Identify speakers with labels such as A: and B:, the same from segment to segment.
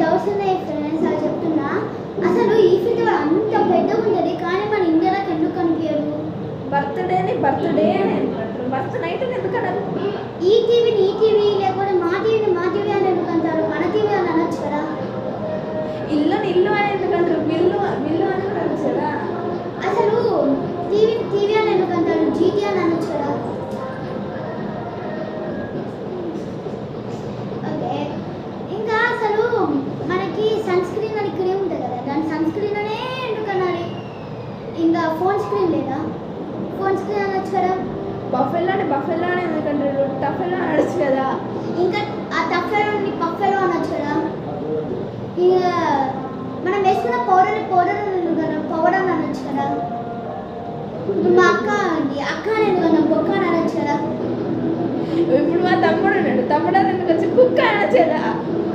A: Doubts ఉన్నాయి friends, అది చెప్తున్నా. అసలు ఈఫిల్ టవర్ అంత పెద్దగా ఉంటుంది, కానీ మన ఇండియాలోకి ఎందుకు కనిపించదు?
B: బర్త్డే అని ఎందుకంటారు, బర్త్ నైట్ అని ఎందుకన్నారు?
A: ఈ టీవీ లేకపోతే మా టీవీ అని ఎందుకు అంటారు? మన టీవీ అని అనొచ్చు కదా.
B: ఇల్లు అని ఎందుకంటారు? బిల్లు అని అనొచ్చు కదా.
A: అసలు టీవీ అని ఎందుకు అంటారు? జీటీ అని అనొచ్చు కదా. ఓకే, ఇంకా అసలు మనకి సన్ స్క్రీన్ అని క్రీమ్ ఉంటుంది కదా, దాని సన్ స్క్రీన్ అనే ఎందుకు అనాలి? ఇంకా ఫోన్ స్క్రీన్ లేదా? ఫోన్ స్క్రీన్ అనొచ్చు కదా.
B: బఫెల్లో అని ఎందుకంటారు? టఫెల్లో అనొచ్చు కదా.
A: ఇంకా ఆ టఫెలోని పఫెలో అనొచ్చు కదా. ఇక మనం వేసుకున్న పౌడర్ పౌడర్ అని అనొచ్చు కదా. ఇప్పుడు మా అక్క అని ఎందుకన్నా బొక్క అని అనొచ్చు కదా.
B: ఇప్పుడు మా తమ్ముడు ఉన్నాడు, తమ్ముడు అని ఎందుకు వచ్చి కుక్క అనొచ్చు కదా.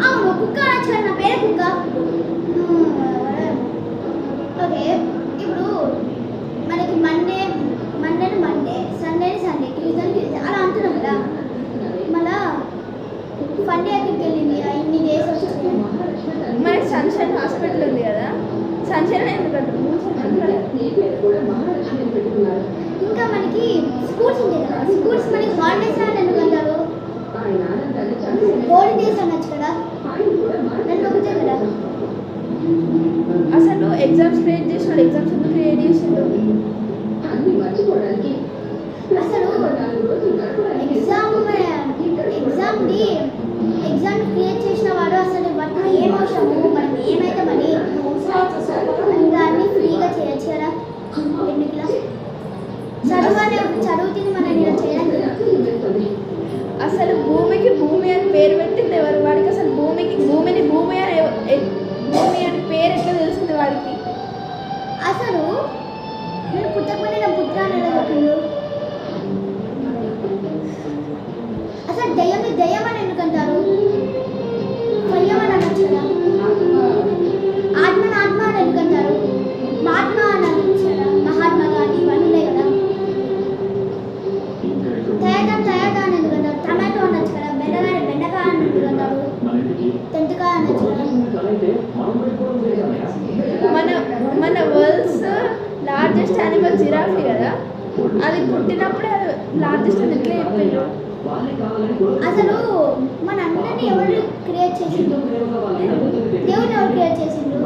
A: అవును, కుక్క అనొచ్చు కదా, నా పేరే కుక్క. ఓకే, ఇప్పుడు మనకి మండే సండే ట్యూస్డే అలా అంటున్నాం కదా. మళ్ళా ఫండే ఎక్కడికి వెళ్ళింది, ఇన్ని డేస్ వచ్చింది.
B: మనకి సన్షైన్ హాస్పిటల్ ఉంది కదా, సన్షైన్ ఎందుకంటారు?
A: ఇంకా మనకి స్కూల్స్ ఉంటాయి కదా, స్కూల్స్ మనకి హాలిడేస్ అని ఎందుకు అంటారు? హాలిడేస్ అనొచ్చు కదా, నన్ను ఒకటే కదా.
B: అసలు ఎగ్జామ్స్ క్రియేట్ చేసిన ఎగ్జామ్స్ ఎందుకు క్రియేట్ చేసిండు?
A: అసలు ఎగ్జామ్ క్రియేట్ చేసిన వాడు అసలు వాటికి ఏం అవసరము, మనం ఏమైతామని ఇంకా అన్ని ఫ్రీగా చేయొచ్చు కదా. ఎందుకు చదువుతుంది మనం ఇలా చేయడానికి.
B: అసలు భూమి అని పేరు పెట్టింది ఎవరు? వాడికి అసలు భూమిని భూమి అని పేరు ఎట్లా తెలిసింది వాడికి?
A: అసలు నేను పుట్టకపోతే నా పుత్రాన్ని ఎలా చెప్పిండు? అసలు దయ్యం అని ఎందుకంటారు? దయ్యం అని అనొచ్చు కదా. ఆత్మ అని ఎందుకంటారు? మహాత్మా అని అనొచ్చు కదా. మహాత్మా గాంధీ ఇవన్నీ ఉన్నాయి కదా. టయాటా అని ఎందుకంటారు? టమాటో అనొచ్చు కదా. బెండకాయ అని ఎందుకంటారు? తెంటకాయ అనొచ్చు కదా.
B: మన వరల్డ్స్ లార్జెస్ట్ యానిమల్ జిరాఫీ కదా, అది పుట్టినప్పుడే లార్జెస్ట్ అని ఎట్లా చెప్పారు?
A: అసలు మన అందరినీ ఎవరు క్రియేట్ చేసిండు? దేవుని ఎవరు క్రియేట్ చేసిండు?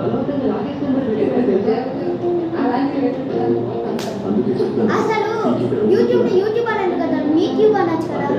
A: అసలు యూట్యూబ్ అని ఎందుకు అంటారు? మీ ట్యూబ్ అనొచ్చు కదా.